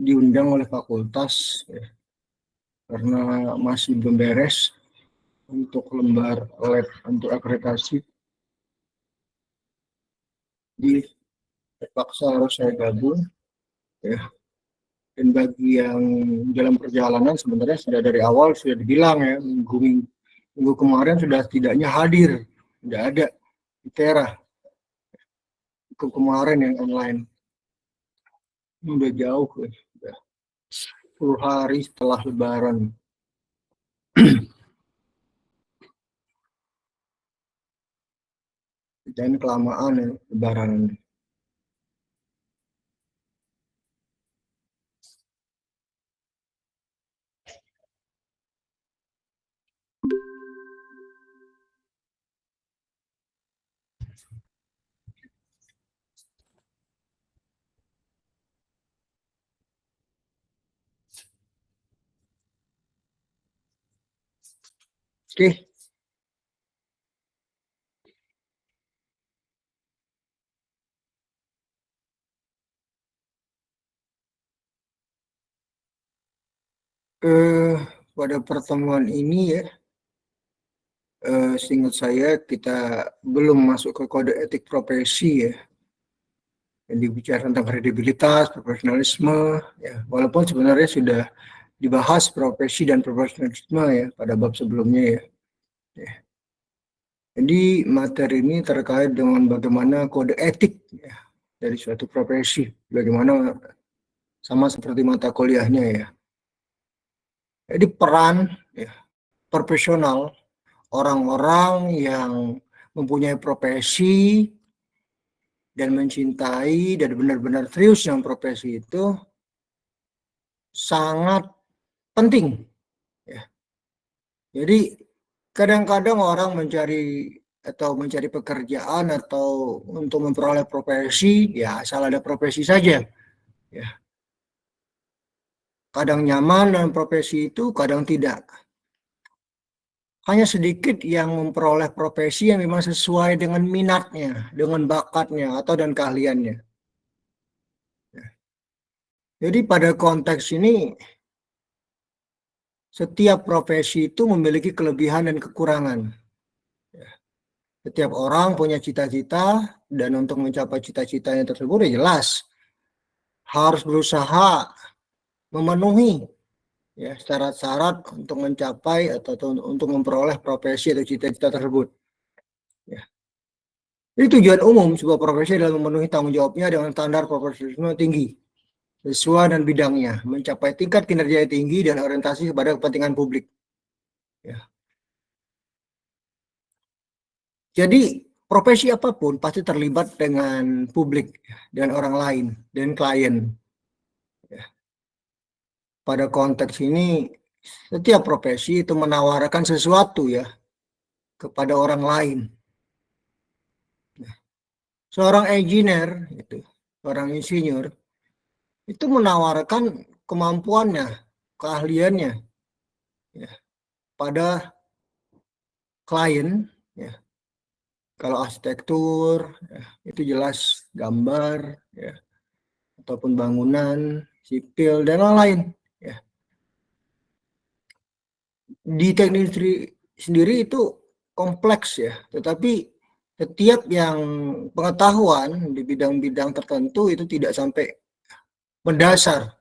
diundang oleh fakultas ya, karena masih belum beres untuk lembar lab untuk akreditasi. Jadi terpaksa harus saya gabung ya. Dan bagi yang dalam perjalanan sebenarnya sudah dari awal sudah dibilang ya, minggu kemarin sudah tidaknya hadir, tidak ada ITERA minggu kemarin yang online. Ini udah jauh ya, udah 10 hari setelah Lebaran. Dan kelamaan ya Lebaran. Oke, pada pertemuan ini ya, seingat saya kita belum masuk ke kode etik profesi ya, yang dibicara tentang kredibilitas, profesionalisme, ya, walaupun sebenarnya sudah dibahas profesi dan profesionalisme ya pada bab sebelumnya ya. Ya. Jadi materi ini terkait dengan bagaimana kode etik ya, dari suatu profesi, bagaimana sama seperti mata kuliahnya ya. Jadi peran ya, profesional orang-orang yang mempunyai profesi dan mencintai dan benar-benar serius dengan profesi itu sangat penting. Ya. Jadi kadang-kadang orang mencari pekerjaan atau untuk memperoleh profesi, ya asal ada profesi saja. Ya. Kadang nyaman dengan profesi itu, kadang tidak. Hanya sedikit yang memperoleh profesi yang memang sesuai dengan minatnya, dengan bakatnya, atau dan keahliannya. Jadi pada konteks ini, setiap profesi itu memiliki kelebihan dan kekurangan. Setiap orang punya cita-cita, dan untuk mencapai cita-citanya tersebut ya jelas harus berusaha memenuhi ya syarat-syarat untuk mencapai atau untuk memperoleh profesi atau cita-cita tersebut. Ya. Jadi tujuan umum sebuah profesi adalah memenuhi tanggung jawabnya dengan standar profesionalisme tinggi sesuai dan bidangnya, mencapai tingkat kinerja tinggi dan orientasi kepada kepentingan publik. Ya. Jadi profesi apapun pasti terlibat dengan publik, dengan orang lain, dan klien. Ya. Pada konteks ini, setiap profesi itu menawarkan sesuatu ya kepada orang lain. Seorang engineer, itu, seorang insinyur, itu menawarkan kemampuannya, keahliannya ya, pada klien. Ya. Kalau arsitektur, ya, itu jelas gambar, ya, ataupun bangunan, sipil, dan lain-lain. Ya. Di teknik sendiri itu kompleks ya, tetapi setiap yang pengetahuan di bidang-bidang tertentu itu tidak sampai mendasar.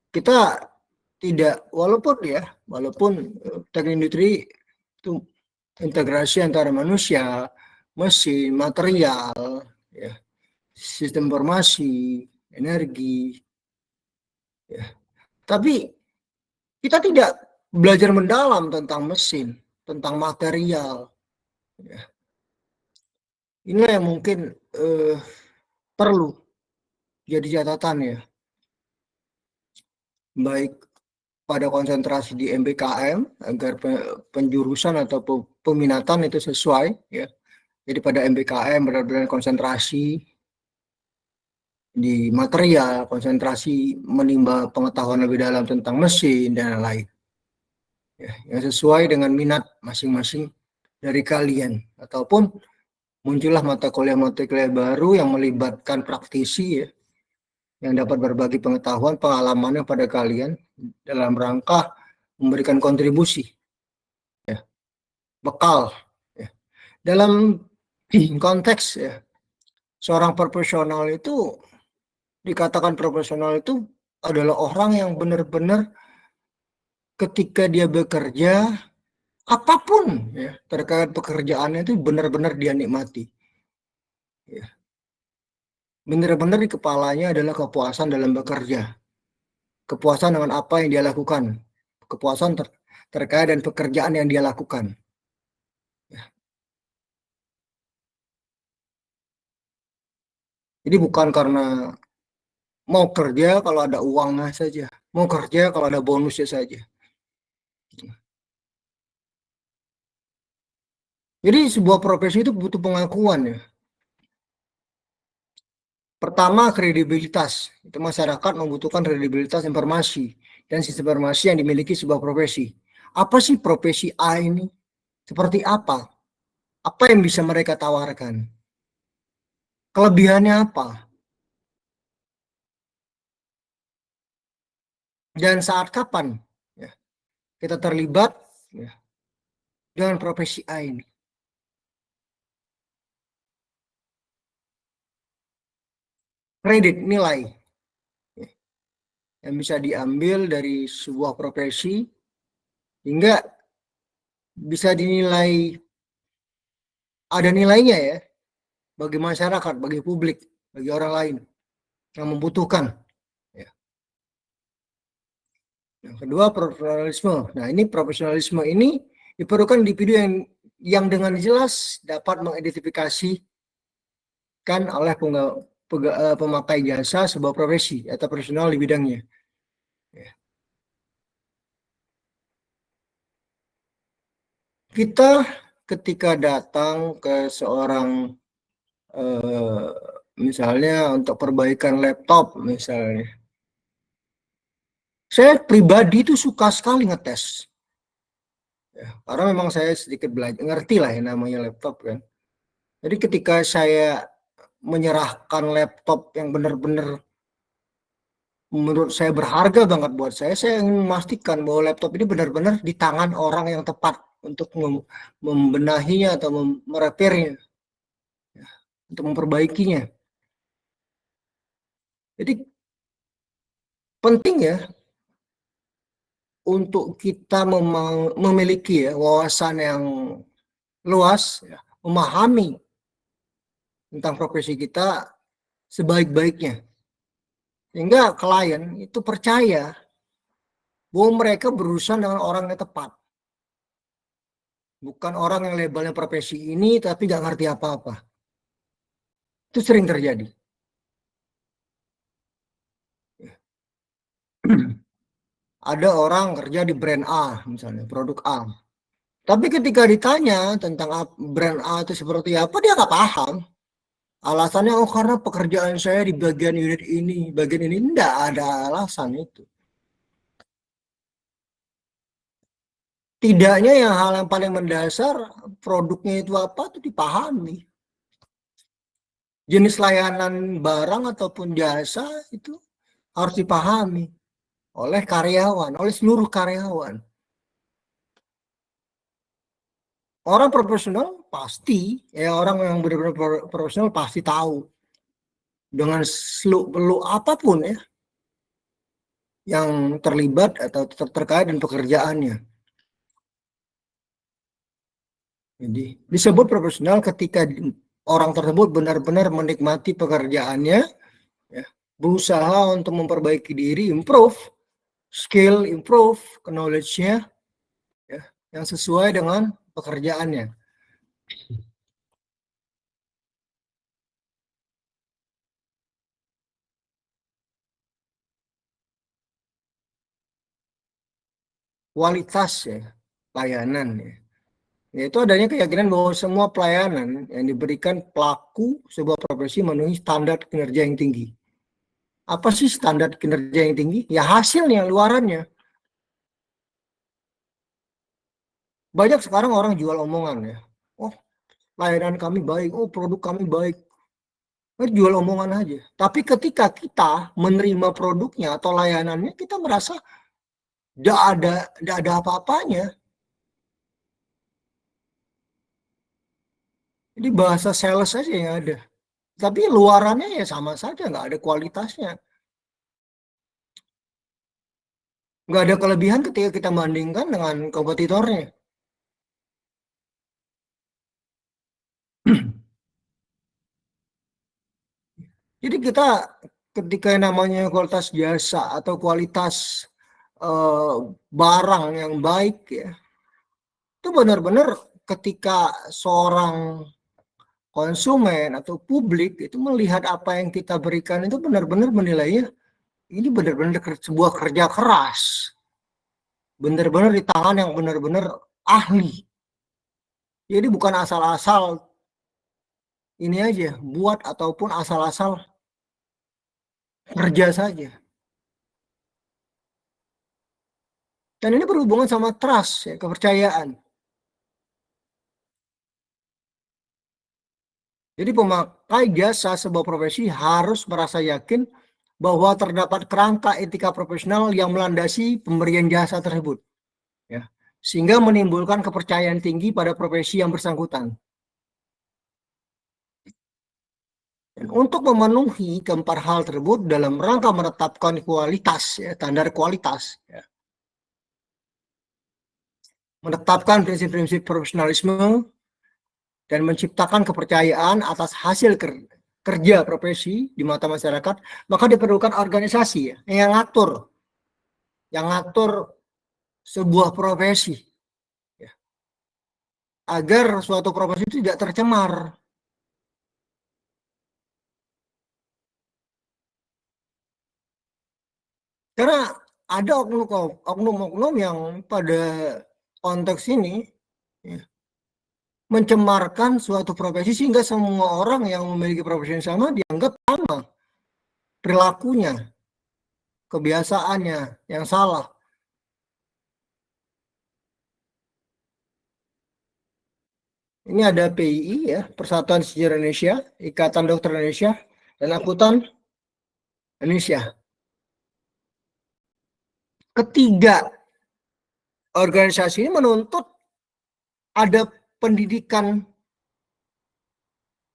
Kita tidak, walaupun teknik industri itu integrasi antara manusia, mesin, material, ya, sistem informasi, energi, ya. Tapi kita tidak belajar mendalam tentang mesin, tentang material. Ya. Inilah yang mungkin perlu jadi catatan ya, baik pada konsentrasi di MBKM agar penjurusan atau peminatan itu sesuai ya. Jadi pada MBKM benar-benar konsentrasi di material, konsentrasi menimba pengetahuan lebih dalam tentang mesin dan lain-lain. Ya, yang sesuai dengan minat masing-masing dari kalian, ataupun muncullah mata kuliah baru yang melibatkan praktisi ya, yang dapat berbagi pengetahuan, pengalamannya pada kalian dalam rangka memberikan kontribusi, ya, bekal. Ya. Dalam konteks ya, seorang profesional itu dikatakan profesional itu adalah orang yang benar-benar ketika dia bekerja apapun ya terkait pekerjaannya itu benar-benar dia nikmati. Ya. Benar-benar di kepalanya adalah kepuasan dalam bekerja, kepuasan dengan apa yang dia lakukan, kepuasan terkait dan pekerjaan yang dia lakukan. Ya. Jadi bukan karena mau kerja kalau ada uangnya saja, mau kerja kalau ada bonusnya saja. Jadi sebuah profesi itu butuh pengakuan ya. Pertama, kredibilitas. Itu masyarakat membutuhkan kredibilitas informasi dan sistem informasi yang dimiliki sebuah profesi. Apa sih profesi A ini? Seperti apa? Apa yang bisa mereka tawarkan? Kelebihannya apa? Dan saat kapan ya, kita terlibat ya, dengan profesi A ini? Kredit nilai ya, yang bisa diambil dari sebuah profesi hingga bisa dinilai ada nilainya ya bagi masyarakat, bagi publik, bagi orang lain yang membutuhkan. Ya. Yang kedua, profesionalisme. Nah, ini profesionalisme ini diperlukan individu yang dengan jelas dapat mengidentifikasikan oleh pemakai jasa sebuah profesi atau profesional di bidangnya. Ya. Kita ketika datang ke seorang misalnya untuk perbaikan laptop misalnya, saya pribadi itu suka sekali ngetes. Ya, karena memang saya sedikit belajar, ngerti lah yang namanya laptop kan. Jadi ketika saya menyerahkan laptop yang benar-benar menurut saya berharga banget buat saya ingin memastikan bahwa laptop ini benar-benar di tangan orang yang tepat untuk membenahinya atau merepairnya, untuk memperbaikinya. Jadi penting ya untuk kita memiliki ya, wawasan yang luas, ya, memahami tentang profesi kita sebaik-baiknya. Sehingga klien itu percaya bahwa mereka berurusan dengan orang yang tepat. Bukan orang yang labelnya profesi ini tapi nggak ngerti apa-apa. Itu sering terjadi. Ada orang kerja di brand A, misalnya produk A. Tapi ketika ditanya tentang brand A itu seperti apa, dia nggak paham. Alasannya, oh karena pekerjaan saya di bagian unit ini, bagian ini. Enggak ada alasan itu. Tidaknya yang hal yang paling mendasar, produknya itu apa itu dipahami. Jenis layanan barang ataupun jasa itu harus dipahami oleh karyawan, oleh seluruh karyawan. Orang profesional pasti, ya orang yang benar-benar profesional pasti tahu dengan seluk-beluk apapun ya yang terlibat atau terkait dengan pekerjaannya. Jadi disebut profesional ketika orang tersebut benar-benar menikmati pekerjaannya, ya, berusaha untuk memperbaiki diri, improve skill, improve knowledge-nya, ya, yang sesuai dengan pekerjaannya. Kualitas ya, layanan ya. Yaitu adanya keyakinan bahwa semua pelayanan yang diberikan pelaku sebuah profesi memenuhi standar kinerja yang tinggi. Apa sih standar kinerja yang tinggi? Ya hasilnya, luarannya. Banyak sekarang orang jual omongan ya. Oh, layanan kami baik, oh produk kami baik. jual omongan aja. Tapi ketika kita menerima produknya atau layanannya, kita merasa tidak ada apa-apanya. Jadi bahasa sales aja yang ada. Tapi luarannya ya sama saja, nggak ada kualitasnya. Nggak ada kelebihan ketika kita bandingkan dengan kompetitornya. Jadi kita ketika namanya kualitas jasa atau kualitas eh, barang yang baik ya, itu benar-benar ketika seorang konsumen atau publik itu melihat apa yang kita berikan itu benar-benar menilainya ini benar-benar sebuah kerja keras, benar-benar di tangan yang benar-benar ahli. Jadi bukan asal-asal ini aja buat ataupun asal-asal kerja saja. Dan ini berhubungan sama trust, ya, kepercayaan. Jadi pemakai jasa sebuah profesi harus merasa yakin bahwa terdapat kerangka etika profesional yang melandasi pemberian jasa tersebut. Ya. Sehingga menimbulkan kepercayaan tinggi pada profesi yang bersangkutan. Dan untuk memenuhi keempat hal tersebut dalam rangka menetapkan kualitas, ya, standar kualitas, ya. Menetapkan prinsip-prinsip profesionalisme, dan menciptakan kepercayaan atas hasil kerja profesi di mata masyarakat, maka diperlukan organisasi ya, yang ngatur sebuah profesi ya, agar suatu profesi itu tidak tercemar. Karena ada oknum-oknum yang pada konteks ini ya, mencemarkan suatu profesi sehingga semua orang yang memiliki profesi yang sama dianggap sama perilakunya, kebiasaannya yang salah. Ini ada PII ya, Persatuan Sejarah Indonesia, Ikatan Dokter Indonesia, dan Akuntan Indonesia. Ketiga organisasi ini menuntut ada pendidikan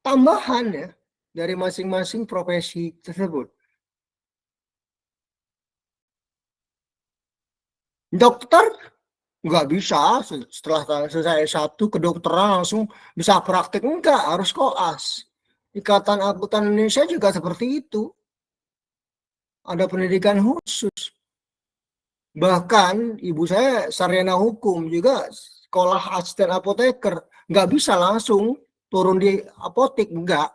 tambahan ya dari masing-masing profesi tersebut. Dokter nggak bisa setelah selesai S1 kedokteran langsung bisa praktek, enggak, harus koas. Ikatan Akuntan Indonesia juga seperti itu. Ada pendidikan khusus. Bahkan ibu saya sarjana hukum juga sekolah asisten apoteker, nggak bisa langsung turun di apotek, enggak.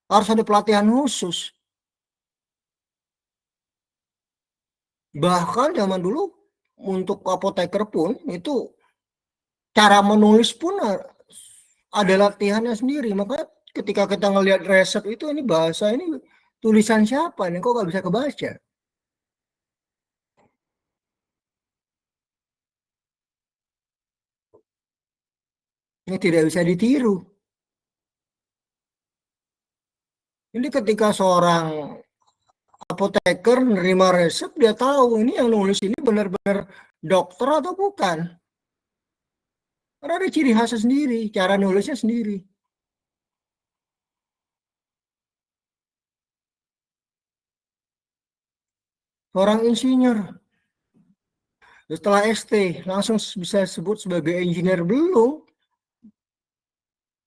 Harus ada pelatihan khusus. Bahkan zaman dulu untuk apoteker pun itu cara menulis pun ada latihannya sendiri. Maka ketika kita ngelihat resep itu ini bahasa ini tulisan siapa nih kok nggak bisa kebaca. Ini tidak bisa ditiru. Ini ketika seorang apoteker menerima resep, dia tahu ini yang nulis ini benar-benar dokter atau bukan. Karena ada ciri khasnya sendiri, cara nulisnya sendiri. Seorang insinyur, setelah ST, langsung bisa sebut sebagai engineer belum.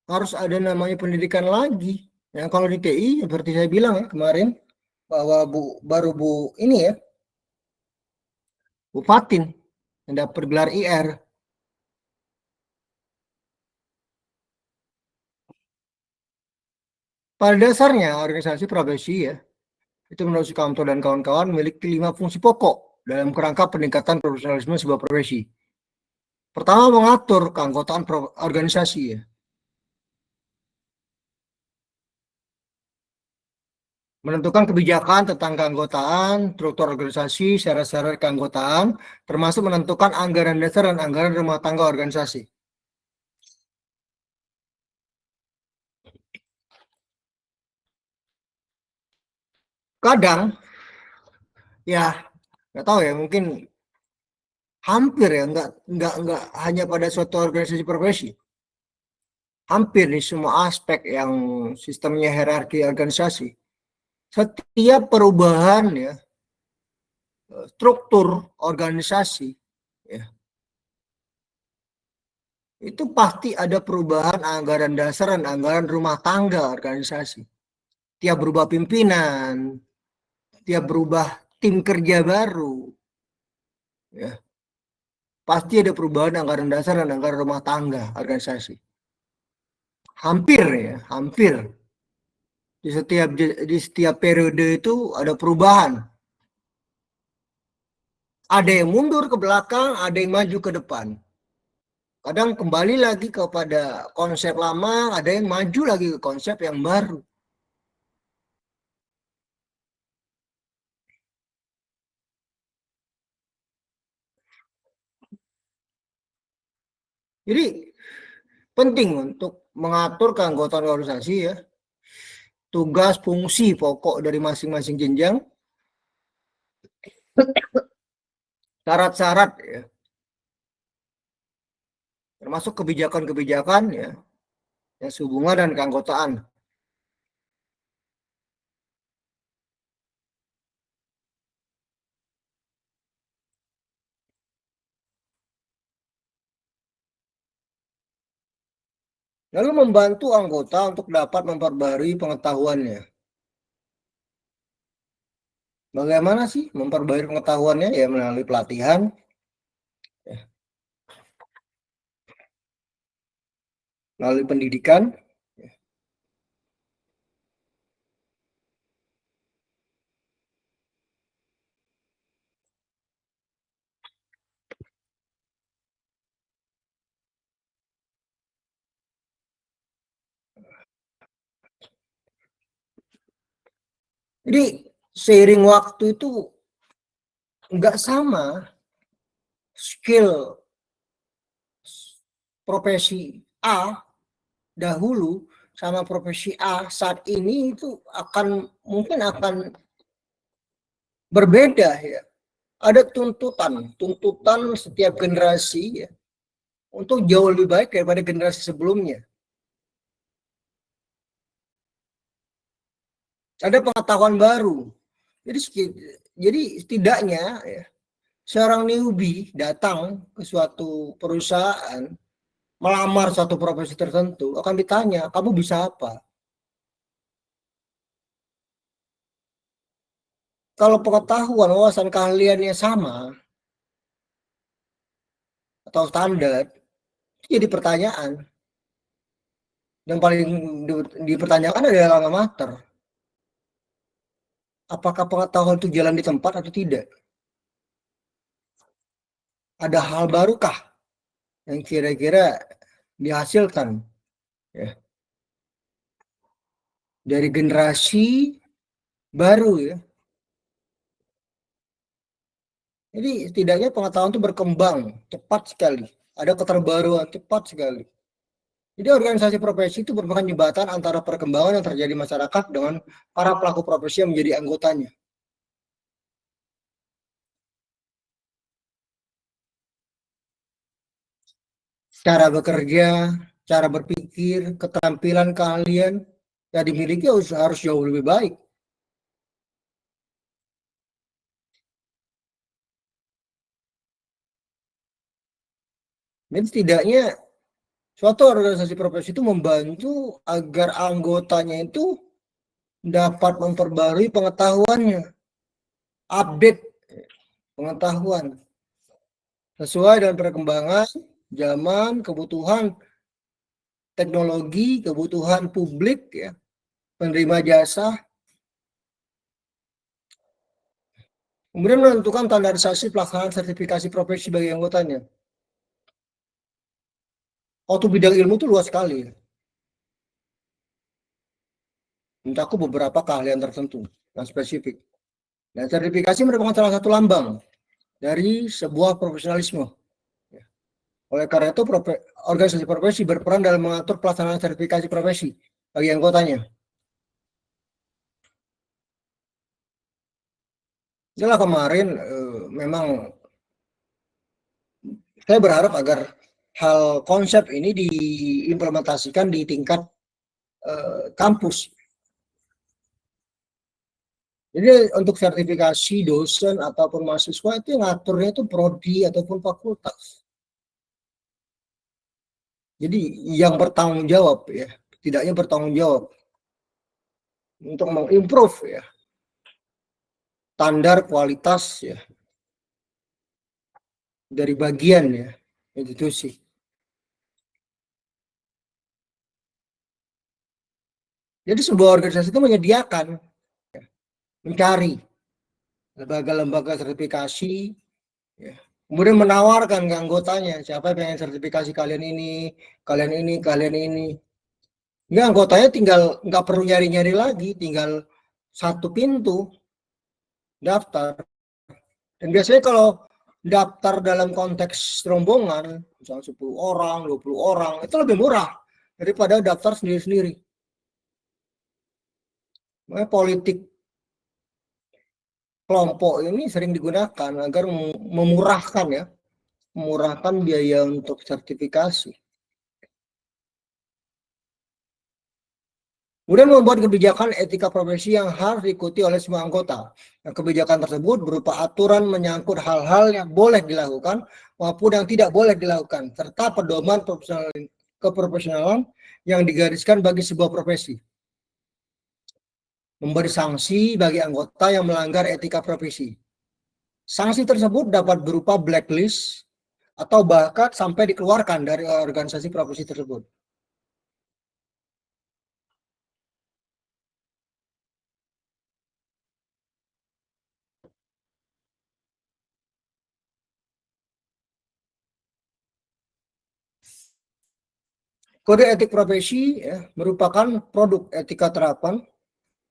Harus ada namanya pendidikan lagi. Ya, kalau di TI, seperti saya bilang ya kemarin, bahwa baru Bu ini ya, Bu Fatin, yang dapat gelar IR. Pada dasarnya, organisasi profesi ya, itu menurut Sukamto dan kawan-kawan memiliki 5 fungsi pokok dalam kerangka peningkatan profesionalisme sebuah profesi. Pertama, mengatur keanggotaan organisasi ya. Menentukan kebijakan tentang keanggotaan, struktur organisasi, syarat-syarat keanggotaan, termasuk menentukan anggaran dasar dan anggaran rumah tangga organisasi. kadang ya nggak tahu ya, mungkin hampir ya, nggak hanya pada suatu organisasi profesi, hampir di semua aspek yang sistemnya hierarki organisasi, setiap perubahan ya struktur organisasi ya, itu pasti ada perubahan anggaran dasar dan anggaran rumah tangga organisasi. Tiap berubah pimpinan, tiap berubah tim kerja baru, ya pasti ada perubahan anggaran dasar dan anggaran rumah tangga organisasi. Hampir ya, hampir di setiap periode itu ada perubahan. Ada yang mundur ke belakang, ada yang maju ke depan. Kadang kembali lagi kepada konsep lama, ada yang maju lagi ke konsep yang baru. Jadi penting untuk mengatur keanggotaan organisasi ya, tugas fungsi pokok dari masing-masing jenjang, syarat-syarat ya, termasuk kebijakan-kebijakan ya, yang sehubungan dan keanggotaan. Lalu membantu anggota untuk dapat memperbarui pengetahuannya. Bagaimana sih memperbarui pengetahuannya? Ya melalui pelatihan, ya, melalui pendidikan. Jadi seiring waktu itu nggak sama skill profesi A dahulu sama profesi A saat ini itu mungkin akan berbeda ya. Ada tuntutan setiap generasi ya, untuk jauh lebih baik daripada generasi sebelumnya. Ada pengetahuan baru. Jadi jadi setidaknya ya, seorang newbie datang ke suatu perusahaan melamar suatu profesi tertentu akan ditanya, kamu bisa apa? Kalau pengetahuan wawasan keahliannya sama atau standar, itu jadi pertanyaan. Yang paling dipertanyakan adalah alma mater. Apakah pengetahuan itu jalan di tempat atau tidak? Ada hal barukah yang kira-kira dihasilkan ya, dari generasi baru ya. Jadi setidaknya pengetahuan itu berkembang cepat sekali. Ada keterbaruan cepat sekali. Jadi organisasi profesi itu merupakan jembatan antara perkembangan yang terjadi di masyarakat dengan para pelaku profesi yang menjadi anggotanya. Cara bekerja, cara berpikir, keterampilan, keahlian yang dimiliki harus jauh lebih baik. Dan setidaknya suatu organisasi profesi itu membantu agar anggotanya itu dapat memperbarui pengetahuannya, update pengetahuan sesuai dengan perkembangan zaman, kebutuhan teknologi, kebutuhan publik ya, penerima jasa, kemudian menentukan standarisasi pelaksanaan sertifikasi profesi bagi anggotanya. Waktu bidang ilmu itu luas sekali. Mencakup beberapa keahlian tertentu yang spesifik. Dan sertifikasi merupakan salah satu lambang dari sebuah profesionalisme. Oleh karena itu, organisasi profesi berperan dalam mengatur pelaksanaan sertifikasi profesi bagi anggotanya. Itulah kemarin memang saya berharap agar hal konsep ini diimplementasikan di tingkat kampus. Jadi untuk sertifikasi dosen ataupun mahasiswa itu yang ngaturnya itu prodi ataupun fakultas. Jadi yang bertanggung jawab ya, tidaknya bertanggung jawab untuk mengimprove ya standar kualitas ya dari bagian ya institusi. Jadi sebuah organisasi itu menyediakan, mencari lembaga-lembaga sertifikasi, ya. Kemudian menawarkan ke anggotanya, siapa yang pengen sertifikasi kalian ini, kalian ini, kalian ini. Nggak, anggotanya tinggal nggak perlu nyari-nyari lagi, tinggal satu pintu daftar. Dan biasanya kalau daftar dalam konteks rombongan, misalnya 10 orang, 20 orang, itu lebih murah daripada daftar sendiri-sendiri. Makanya politik kelompok ini sering digunakan agar memurahkan ya, memurahkan biaya untuk sertifikasi. Kemudian membuat kebijakan etika profesi yang harus diikuti oleh semua anggota. Nah, kebijakan tersebut berupa aturan menyangkut hal-hal yang boleh dilakukan maupun yang tidak boleh dilakukan, serta pedoman keprofesionalan yang digariskan bagi sebuah profesi. Memberi sanksi bagi anggota yang melanggar etika profesi. Sanksi tersebut dapat berupa blacklist atau bahkan sampai dikeluarkan dari organisasi profesi tersebut. Kode etik profesi ya, merupakan produk etika terapan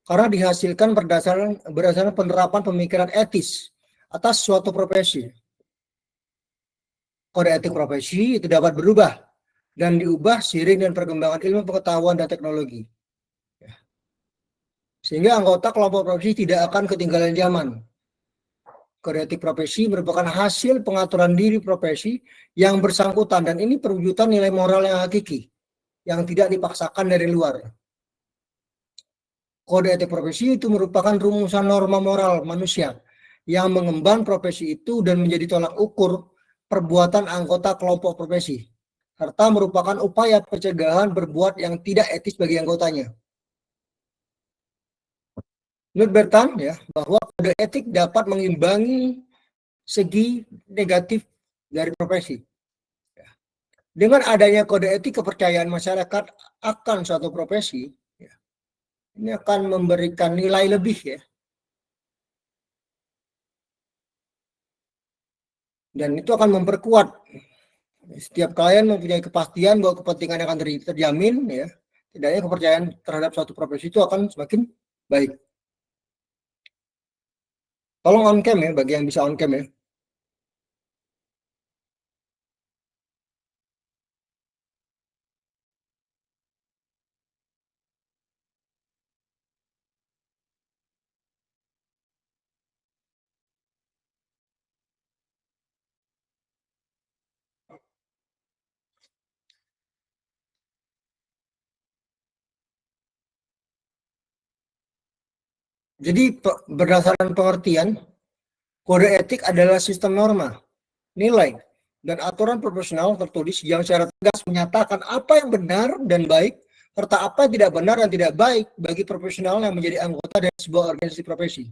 karena dihasilkan berdasarkan penerapan pemikiran etis atas suatu profesi. Kode etik profesi itu dapat berubah dan diubah seiring dengan perkembangan ilmu pengetahuan dan teknologi. Sehingga anggota kelompok profesi tidak akan ketinggalan zaman. Kode etik profesi merupakan hasil pengaturan diri profesi yang bersangkutan dan ini perwujudan nilai moral yang hakiki yang tidak dipaksakan dari luar. Kode etik profesi itu merupakan rumusan norma moral manusia yang mengemban profesi itu dan menjadi tolak ukur perbuatan anggota kelompok profesi, serta merupakan upaya pencegahan berbuat yang tidak etis bagi anggotanya. Menurut Bertan ya, bahwa kode etik dapat mengimbangi segi negatif dari profesi. Dengan adanya kode etik, kepercayaan masyarakat akan suatu profesi ya, ini akan memberikan nilai lebih ya. Dan itu akan memperkuat setiap klien mempunyai kepastian bahwa kepentingan akan terjamin ya. Tidaknya kepercayaan terhadap suatu profesi itu akan semakin baik. Tolong on cam ya bagi yang bisa on cam ya. Jadi berdasarkan pengertian, kode etik adalah sistem norma, nilai, dan aturan profesional tertulis yang secara tegas menyatakan apa yang benar dan baik, serta apa yang tidak benar dan tidak baik bagi profesional yang menjadi anggota dari sebuah organisasi profesi.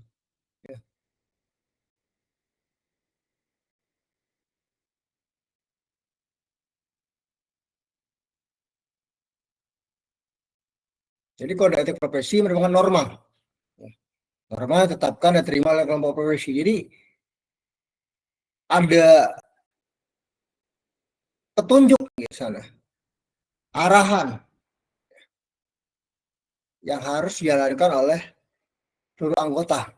Jadi kode etik profesi merupakan norma. Norma tetapkan dan terima oleh kelompok profesi. Jadi ada petunjuk di sana, arahan yang harus dijalankan oleh seluruh anggota.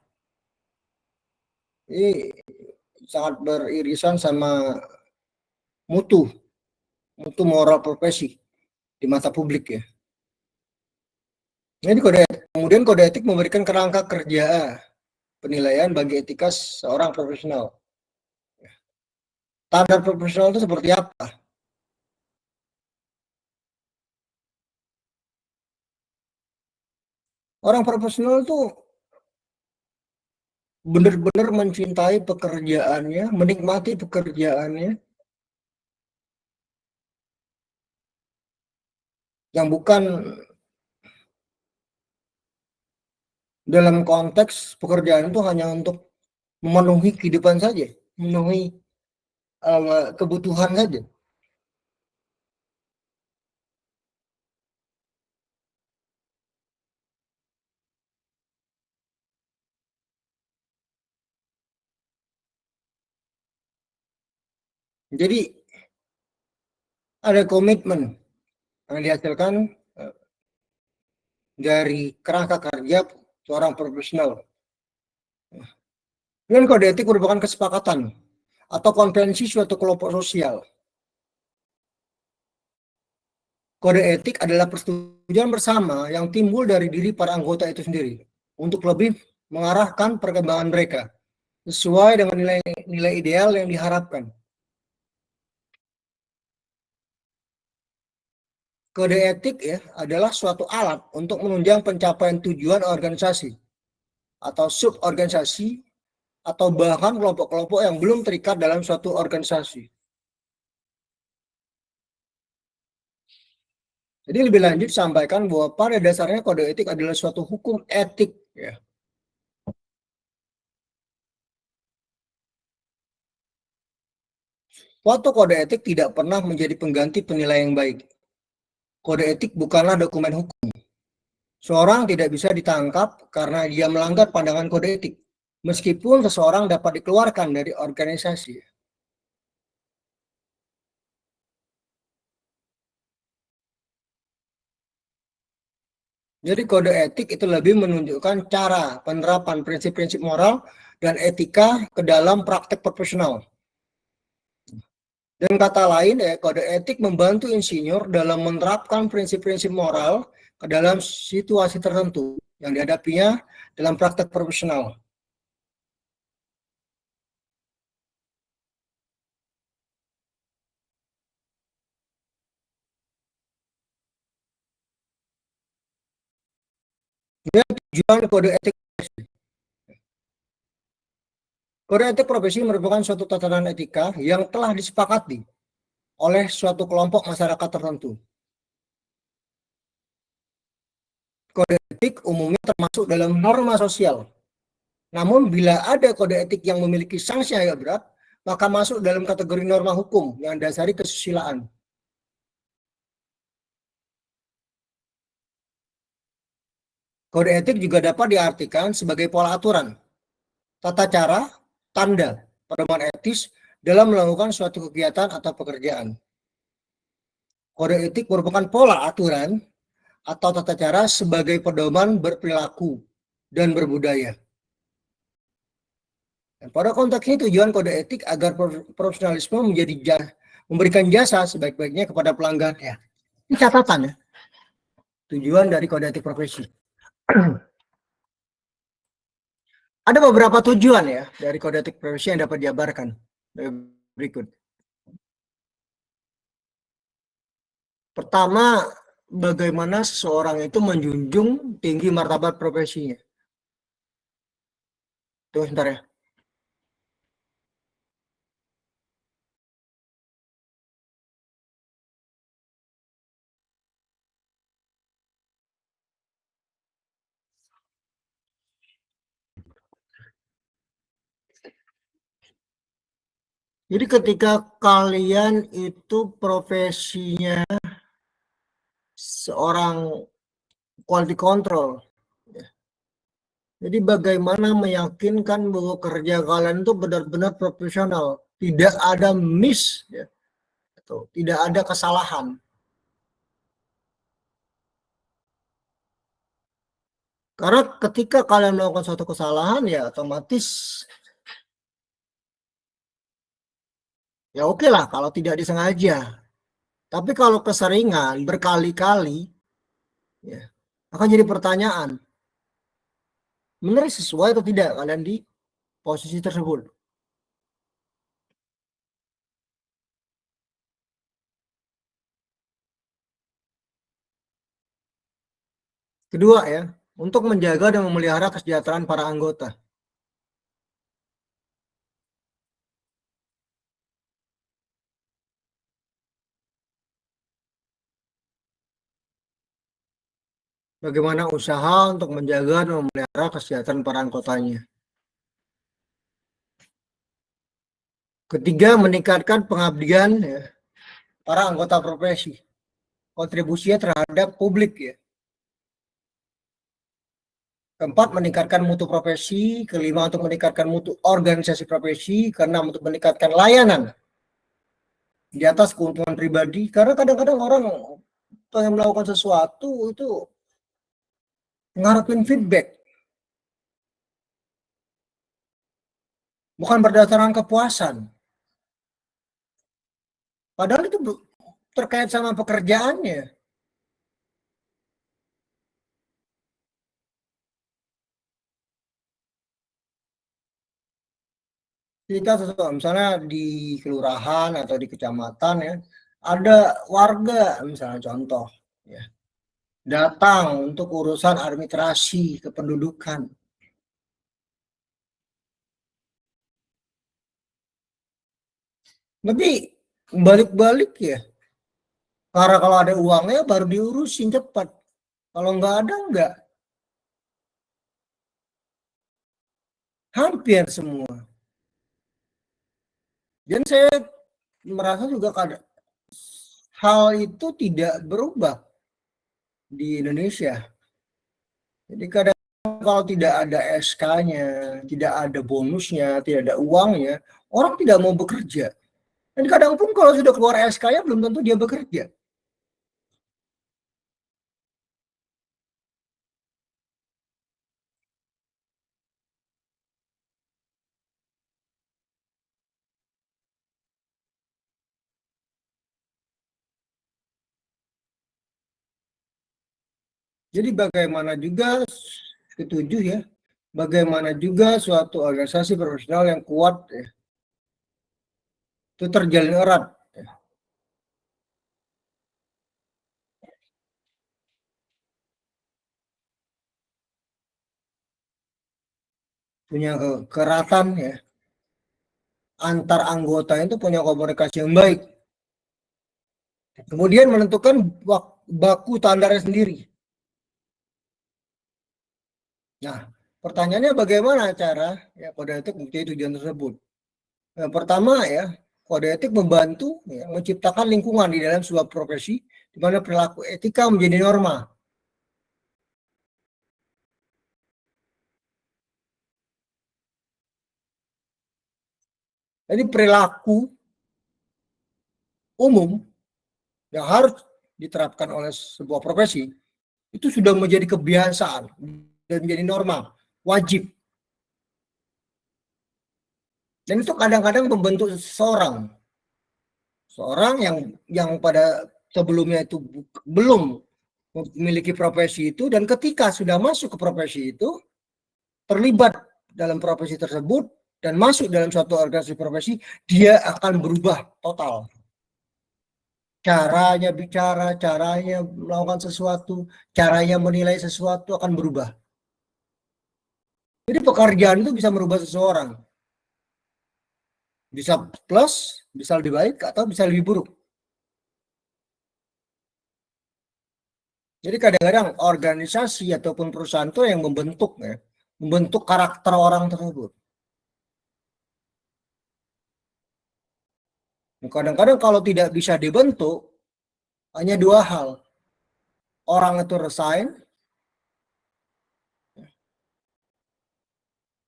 Ini sangat beririsan sama mutu moral profesi di mata publik ya. Ini kemudian kode etik memberikan kerangka kerja penilaian bagi etika seorang profesional. Standar profesional itu seperti apa? Orang profesional itu benar-benar mencintai pekerjaannya, menikmati pekerjaannya, yang bukan dalam konteks pekerjaan itu hanya untuk memenuhi kehidupan saja, memenuhi kebutuhan saja. Jadi ada komitmen yang dihasilkan dari kerangka kerja seorang profesional. Dan kode etik merupakan kesepakatan atau konvensi suatu kelompok sosial. Kode etik adalah persetujuan bersama yang timbul dari diri para anggota itu sendiri untuk lebih mengarahkan perkembangan mereka sesuai dengan nilai ideal yang diharapkan. Kode etik ya adalah suatu alat untuk menunjang pencapaian tujuan organisasi atau suborganisasi atau bahkan kelompok-kelompok yang belum terikat dalam suatu organisasi. Jadi lebih lanjut sampaikan bahwa pada dasarnya kode etik adalah suatu hukum etik ya. Suatu kode etik tidak pernah menjadi pengganti penilaian yang baik. Kode etik bukanlah dokumen hukum. Seorang tidak bisa ditangkap karena dia melanggar pandangan kode etik, meskipun seseorang dapat dikeluarkan dari organisasi. Jadi kode etik itu lebih menunjukkan cara penerapan prinsip-prinsip moral dan etika ke dalam praktek profesional. Dan kata lain, kode etik membantu insinyur dalam menerapkan prinsip-prinsip moral ke dalam situasi tertentu yang dihadapinya dalam praktek profesional. Dan tujuan kode etik. Kode etik profesi merupakan suatu tatanan etika yang telah disepakati oleh suatu kelompok masyarakat tertentu. Kode etik umumnya termasuk dalam norma sosial. Namun bila ada kode etik yang memiliki sanksi yang agak berat, maka masuk dalam kategori norma hukum yang dasari kesusilaan. Kode etik juga dapat diartikan sebagai pola aturan, tata cara, tanda, pedoman etis dalam melakukan suatu kegiatan atau pekerjaan. Kode etik merupakan pola aturan atau tata cara sebagai pedoman berperilaku dan berbudaya. Dan pada konteks ini tujuan kode etik agar profesionalisme memberikan jasa sebaik-baiknya kepada pelanggannya. Ini catatan ya. Tujuan dari kode etik profesi. Ada beberapa tujuan ya dari kode etik profesi yang dapat dijabarkan berikut. Pertama, bagaimana seseorang itu menjunjung tinggi martabat profesinya. Tunggu sebentar ya. Jadi ketika kalian itu profesinya seorang quality control, jadi bagaimana meyakinkan bahwa kerja kalian itu benar-benar profesional, tidak ada miss, ya, atau tidak ada kesalahan. Karena ketika kalian melakukan suatu kesalahan, ya otomatis ya oke lah kalau tidak disengaja. Tapi kalau keseringan berkali-kali, ya, akan jadi pertanyaan. Benar sesuai atau tidak kalian di posisi tersebut. Kedua ya, untuk menjaga dan memelihara kesejahteraan para anggota. Bagaimana usaha untuk menjaga dan memelihara kesejahteraan para anggotanya. Ketiga, meningkatkan pengabdian ya, para anggota profesi. Kontribusinya terhadap publik ya. Keempat, meningkatkan mutu profesi. Kelima, untuk meningkatkan mutu organisasi profesi. Keenam, untuk meningkatkan layanan di atas keuntungan pribadi. Karena kadang-kadang orang pengen melakukan sesuatu itu ngarepin feedback. Bukan berdasarkan kepuasan. Padahal itu terkait sama pekerjaannya. Kita sesuatu, misalnya di kelurahan atau di kecamatan ya, ada warga misalnya contoh ya, datang untuk urusan administrasi kependudukan. Tapi balik-balik ya, karena kalau ada uangnya baru diurusin cepat. Kalau nggak ada nggak. Hampir semua. Dan saya merasa juga hal itu tidak berubah di Indonesia. Jadi kadang kalau tidak ada SK-nya, tidak ada bonusnya, tidak ada uangnya, orang tidak mau bekerja. Dan kadang pun kalau sudah keluar SK-nya belum tentu dia bekerja. Jadi bagaimana juga, ketujuh ya, bagaimana juga suatu organisasi profesional yang kuat ya, itu terjalin erat, ya, punya keratan ya, antar anggota itu punya komunikasi yang baik. Kemudian menentukan baku tandarnya sendiri. Nah, pertanyaannya bagaimana cara ya kode etik mencapai tujuan tersebut? Yang pertama ya, kode etik membantu ya, menciptakan lingkungan di dalam sebuah profesi di mana perilaku etika menjadi norma. Jadi perilaku umum yang harus diterapkan oleh sebuah profesi itu sudah menjadi kebiasaan dan menjadi norma, wajib. Dan itu kadang-kadang membentuk seorang yang pada sebelumnya itu belum memiliki profesi itu, dan ketika sudah masuk ke profesi itu, terlibat dalam profesi tersebut dan masuk dalam suatu organisasi profesi, dia akan berubah total. Caranya bicara, caranya melakukan sesuatu, caranya menilai sesuatu akan berubah. Jadi pekerjaan itu bisa merubah seseorang. Bisa plus, bisa lebih baik, atau bisa lebih buruk. Jadi kadang-kadang organisasi ataupun perusahaan itu yang membentuk ya, membentuk karakter orang tersebut. Kadang-kadang kalau tidak bisa dibentuk, hanya dua hal. Orang itu resign,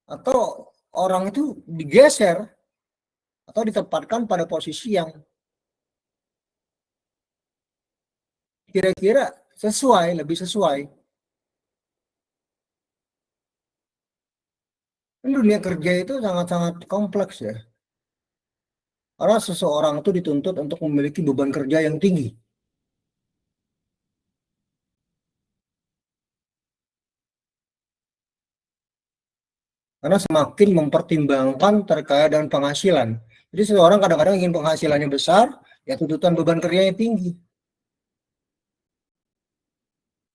atau orang itu digeser, atau ditempatkan pada posisi yang kira-kira sesuai, lebih sesuai. Dunia kerja itu sangat-sangat kompleks ya. Karena seseorang itu dituntut untuk memiliki beban kerja yang tinggi. karena semakin mempertimbangkan terkait dengan penghasilan. Jadi seseorang kadang-kadang ingin penghasilannya besar, ya tuntutan beban kerjanya tinggi.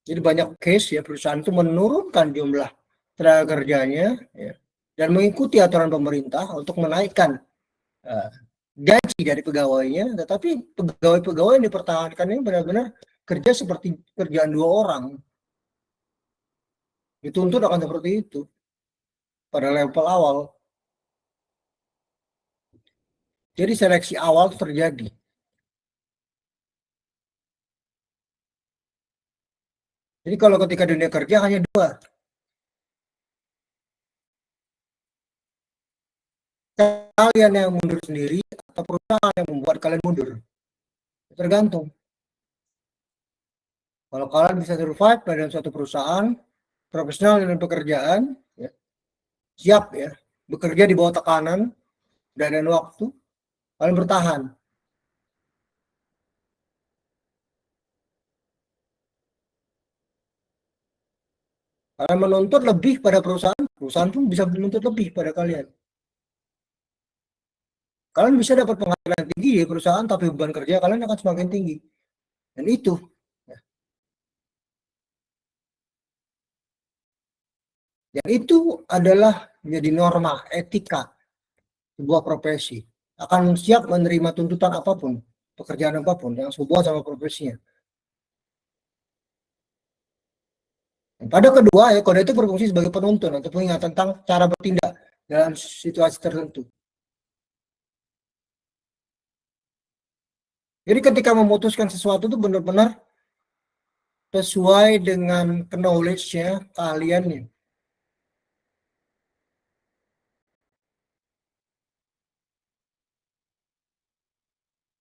Jadi banyak case ya perusahaan itu menurunkan jumlah tenaga kerjanya ya, dan mengikuti aturan pemerintah untuk menaikkan uh, gaji dari pegawainya, tetapi pegawai-pegawai yang dipertahankan ini benar-benar kerja seperti kerjaan dua orang. Dituntut akan seperti itu pada level awal. Jadi seleksi awal itu terjadi. Jadi kalau ketika dunia kerja hanya dua, kalian yang mundur sendiri atau perusahaan yang membuat kalian mundur. Tergantung. Kalau kalian bisa survive pada suatu perusahaan profesional dengan pekerjaan, ya, siap ya bekerja di bawah tekanan dan waktu, kalian bertahan. Kalian menuntut lebih pada perusahaan, perusahaan pun bisa menuntut lebih pada kalian. Kalian bisa dapat penghasilan tinggi di perusahaan, tapi beban kerja kalian akan semakin tinggi. Dan itu, yang itu adalah menjadi norma etika sebuah profesi. Akan siap menerima tuntutan apapun, pekerjaan apapun yang sebuah sama profesinya. Pada kedua, ya, kode itu berfungsi sebagai penuntun atau pengingat tentang cara bertindak dalam situasi tertentu. Jadi ketika memutuskan sesuatu itu benar-benar sesuai dengan knowledge-nya kalian nih.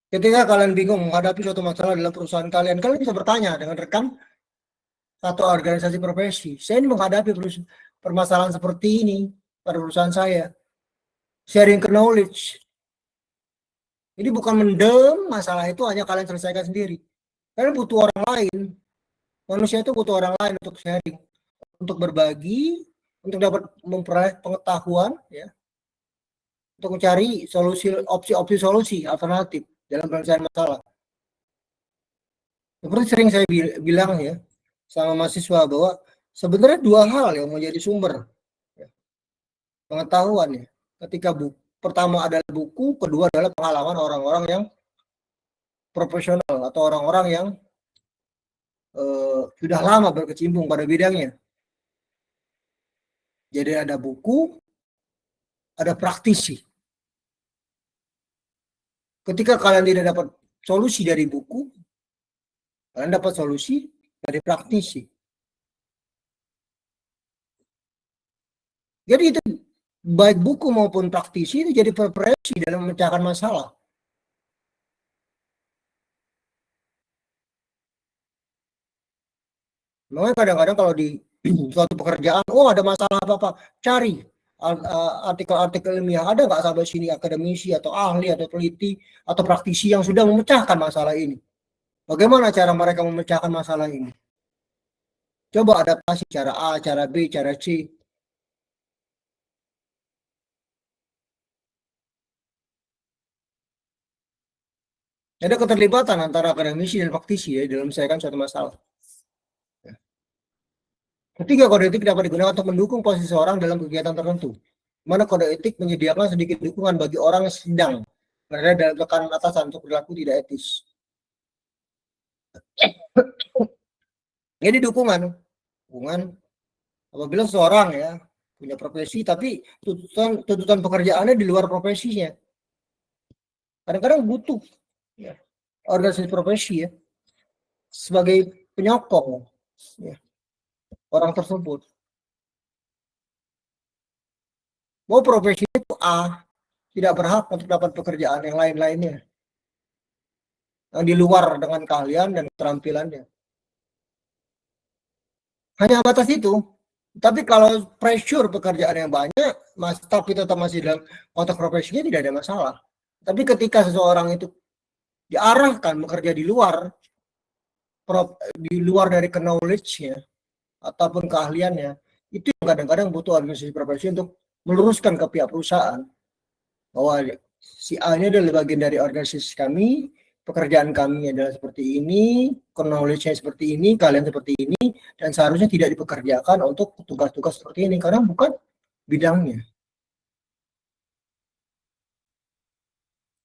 Ketika kalian bingung menghadapi suatu masalah dalam perusahaan kalian, kalian bisa bertanya dengan rekan atau organisasi profesi. Saya ini menghadapi permasalahan seperti ini pada perusahaan saya. Sharing knowledge. Ini bukan mendem masalah itu hanya kalian selesaikan sendiri. Kalian butuh orang lain. Manusia itu butuh orang lain untuk sharing, untuk berbagi, untuk dapat memperoleh pengetahuan, ya, untuk mencari solusi, opsi-opsi solusi alternatif dalam penyelesaian masalah. Seperti sering saya bilang ya sama mahasiswa bahwa sebenarnya dua hal yang menjadi sumber ya, pengetahuan ya. Ketika pertama adalah buku, kedua adalah pengalaman orang-orang yang profesional atau orang-orang yang sudah lama berkecimpung pada bidangnya. Jadi ada buku, ada praktisi. Ketika kalian tidak dapat solusi dari buku, kalian dapat solusi dari praktisi. Jadi itu baik buku maupun praktisi itu jadi preferensi dalam memecahkan masalah. Makanya kadang-kadang kalau di suatu pekerjaan, oh ada masalah apa-apa, cari artikel-artikel ilmiah, ada nggak sampai sini akademisi atau ahli atau peneliti atau praktisi yang sudah memecahkan masalah ini. Bagaimana cara mereka memecahkan masalah ini? Coba adaptasi cara A, cara B, cara C. Ada keterlibatan antara akademisi dan praktisi ya dalam menyelesaikan suatu masalah. Ketiga, kode etik dapat digunakan untuk mendukung posisi seseorang dalam kegiatan tertentu. Mana kode etik menyediakan sedikit dukungan bagi orang yang sedang berada dalam tekanan atasan untuk berlaku tidak etis. Jadi dukungan apabila seseorang ya punya profesi tapi tuntutan pekerjaannya di luar profesinya. Kadang-kadang butuh ya, organisasi profesi ya sebagai penyokong ya, orang tersebut. Mau profesi itu A tidak berhak untuk dapat pekerjaan yang lain-lainnya yang di luar dengan keahlian dan keterampilannya. Hanya batas itu. Tapi kalau pressure pekerjaan yang banyak, tapi tetap masih dalam konteks profesinya tidak ada masalah. Tapi ketika seseorang itu diarahkan bekerja di luar dari knowledge-nya ataupun keahliannya, itu kadang-kadang butuh organisasi profesi untuk meluruskan ke pihak perusahaan bahwa si A ini adalah bagian dari organisasi kami, pekerjaan kami adalah seperti ini, knowledge-nya seperti ini, kalian seperti ini, dan seharusnya tidak dipekerjakan untuk tugas-tugas seperti ini karena bukan bidangnya.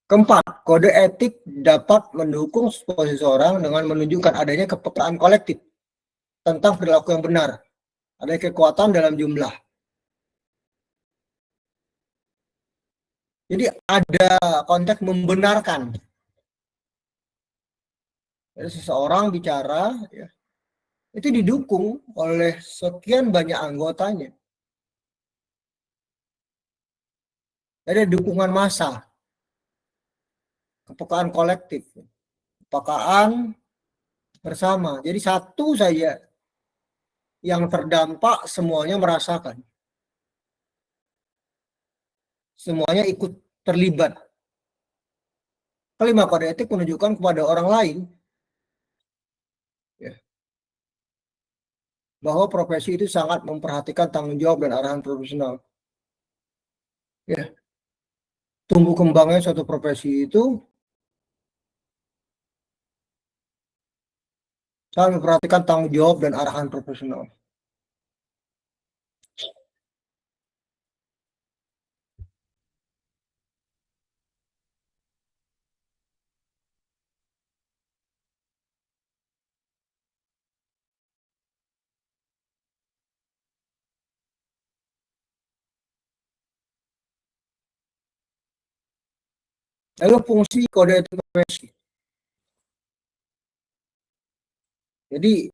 Keempat, kode etik dapat mendukung posisi seseorang dengan menunjukkan adanya kepekaan kolektif tentang perilaku yang benar. Ada kekuatan dalam jumlah. Jadi ada konteks membenarkan. Jadi seseorang bicara, ya, itu didukung oleh sekian banyak anggotanya. Ada dukungan massa, kepekaan kolektif, kepekaan bersama. Jadi satu saja yang terdampak semuanya merasakan. Semuanya ikut terlibat. Kelima, kode etik menunjukkan kepada orang lain ya, bahwa profesi itu sangat memperhatikan tanggung jawab dan arahan profesional. Ya, tumbuh kembangnya suatu profesi itu sangat memperhatikan tanggung jawab dan arahan profesional. Lalu fungsi kode etik profesi. Jadi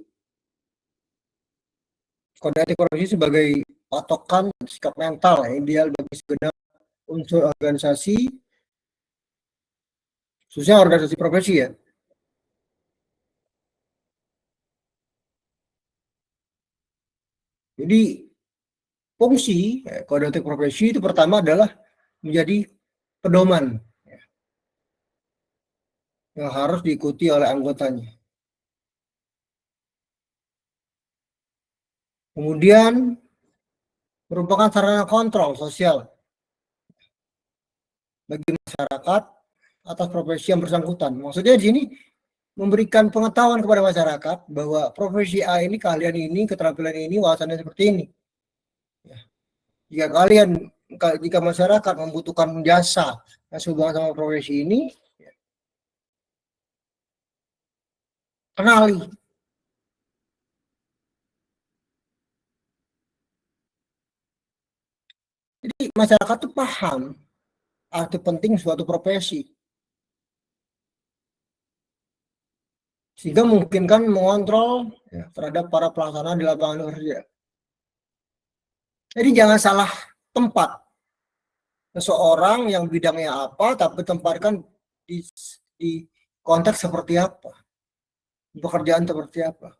kode etik profesi sebagai patokan sikap mental yang ideal bagi segenap unsur organisasi, khususnya organisasi profesi ya. Jadi fungsi kode etik profesi itu pertama adalah menjadi pedoman yang harus diikuti oleh anggotanya. Kemudian merupakan sarana kontrol sosial bagi masyarakat atas profesi yang bersangkutan. Maksudnya di sini memberikan pengetahuan kepada masyarakat bahwa profesi A ini, keahlian ini, keterampilan ini, wawasannya seperti ini. Ya. Jika masyarakat membutuhkan jasa yang sehubungan sama profesi ini, ya, kenali. Jadi masyarakat itu paham arti penting suatu profesi. Sehingga memungkinkan mengontrol ya, terhadap para pelaksana di lapangan kerja. Jadi jangan salah tempat. Seseorang yang bidangnya apa, tapi tempatkan di konteks seperti apa, pekerjaan seperti apa.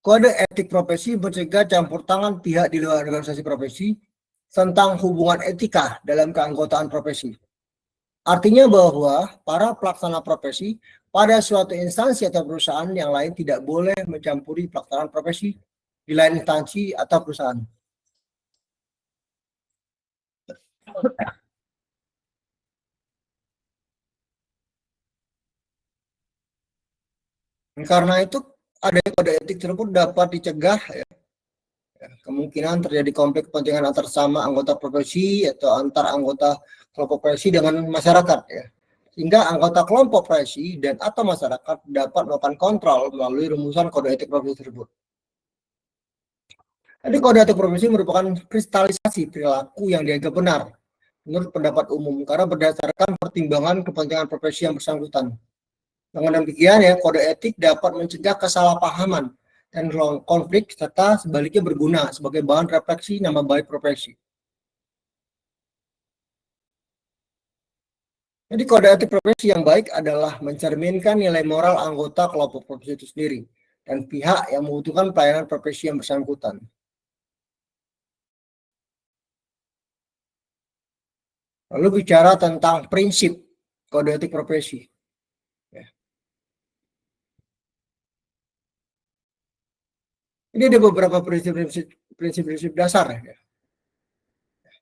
Kode etik profesi mencegah campur tangan pihak di luar organisasi profesi tentang hubungan etika dalam keanggotaan profesi. Artinya bahwa para pelaksana profesi pada suatu instansi atau perusahaan yang lain tidak boleh mencampuri pelaksanaan profesi di lain instansi atau perusahaan. Karena itu adanya kode etik tersebut dapat dicegah ya, kemungkinan terjadi konflik kepentingan antar sama anggota profesi atau antar anggota kelompok profesi dengan masyarakat ya. Sehingga anggota kelompok profesi dan atau masyarakat dapat melakukan kontrol melalui rumusan kode etik profesi tersebut. Jadi kode etik profesi merupakan kristalisasi perilaku yang dianggap benar menurut pendapat umum karena berdasarkan pertimbangan kepentingan profesi yang bersangkutan. Dengan demikian ya, kode etik dapat mencegah kesalahpahaman dan konflik serta sebaliknya berguna sebagai bahan refleksi nama baik profesi. Jadi kode etik profesi yang baik adalah mencerminkan nilai moral anggota kelompok profesi itu sendiri dan pihak yang membutuhkan pelayanan profesi yang bersangkutan. Lalu bicara tentang prinsip kode etik profesi. Ini ada beberapa prinsip-prinsip dasar ya,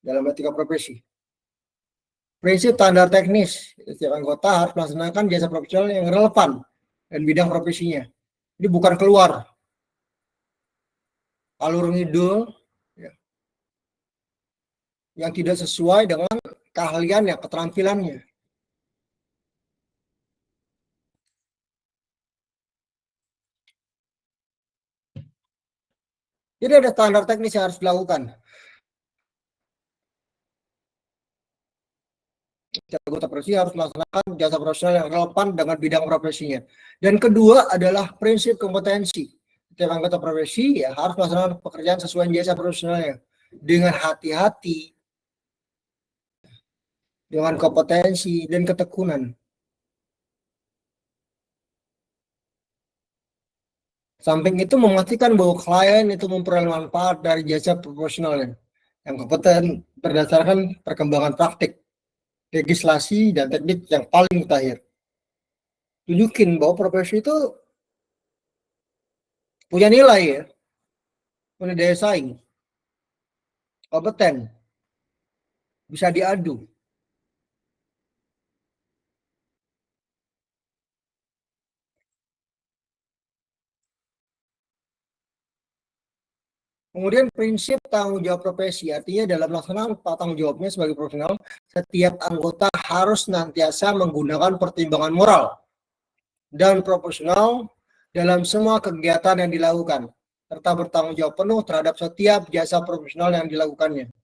dalam etika profesi. Prinsip standar teknis, setiap anggota harus melaksanakan jasa profesional yang relevan dan bidang profesinya. Ini bukan keluar alur ngidul ya, yang tidak sesuai dengan keahliannya, keterampilannya. Jadi ada standar teknis yang harus dilakukan. Anggota profesi harus melaksanakan jasa profesional yang relevan dengan bidang profesinya. Dan kedua adalah prinsip kompetensi. Setiap anggota profesi ya harus melaksanakan pekerjaan sesuai jasa profesionalnya dengan hati-hati, dengan kompetensi dan ketekunan. Samping itu memastikan bahwa klien itu memperoleh manfaat dari jasa profesionalnya yang kompeten berdasarkan perkembangan praktik, legislasi, dan teknik yang paling mutakhir. Tunjukin bahwa profesi itu punya nilai ya, punya daya saing, kompeten, bisa diadu. Kemudian prinsip tanggung jawab profesi, artinya dalam melaksanakan tanggung jawabnya sebagai profesional, setiap anggota harus senantiasa menggunakan pertimbangan moral dan proporsional dalam semua kegiatan yang dilakukan, serta bertanggung jawab penuh terhadap setiap jasa profesional yang dilakukannya.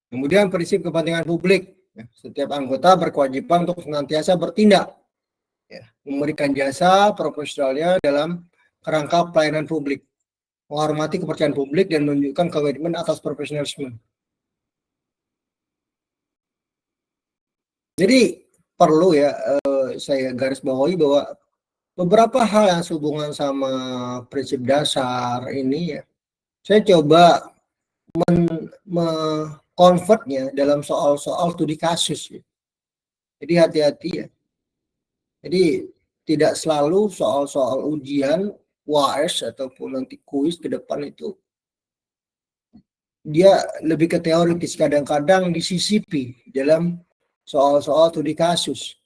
Kemudian prinsip kepentingan publik, setiap anggota berkewajiban untuk senantiasa bertindak, memberikan jasa profesionalnya dalam kerangka pelayanan publik, menghormati kepercayaan publik, dan menunjukkan komitmen atas profesionalisme. Jadi perlu ya saya garis bawahi bahwa beberapa hal yang sehubungan sama prinsip dasar ini ya, saya coba convertnya dalam soal-soal studi kasus ya. Jadi hati-hati ya. Jadi tidak selalu soal-soal ujian UAS ataupun nanti kuis ke depan itu dia lebih ke teoritis, kadang-kadang disisipi dalam soal-soal studi kasus.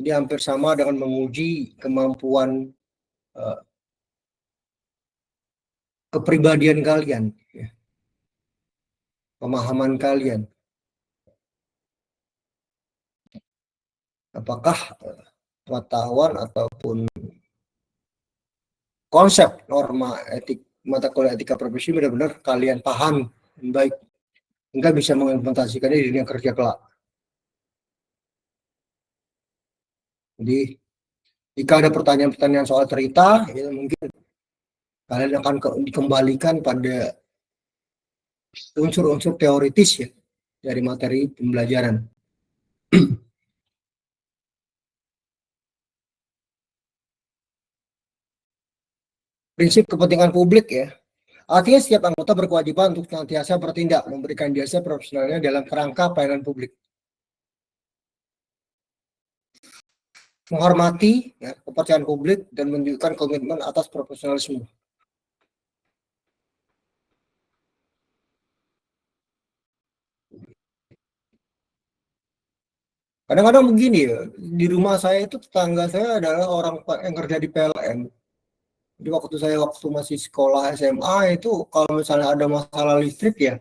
Jadi hampir sama dengan menguji kemampuan kepribadian kalian, ya, pemahaman kalian. Apakah pengetahuan ataupun konsep norma etik mata kuliah etika profesi benar-benar kalian pahami dan baik, hingga bisa mengimplementasikannya di dunia kerja kelak. Jadi jika ada pertanyaan-pertanyaan soal cerita, ya mungkin kalian akan dikembalikan pada unsur-unsur teoritis ya dari materi pembelajaran. Prinsip kepentingan publik ya, artinya setiap anggota berkewajiban untuk senantiasa bertindak memberikan jasa profesionalnya dalam kerangka pelayanan publik, menghormati ya, kepercayaan publik, dan menunjukkan komitmen atas profesionalisme. Kadang-kadang begini ya, di rumah saya itu tetangga saya adalah orang yang kerja di PLN. Jadi waktu masih sekolah SMA itu kalau misalnya ada masalah listrik ya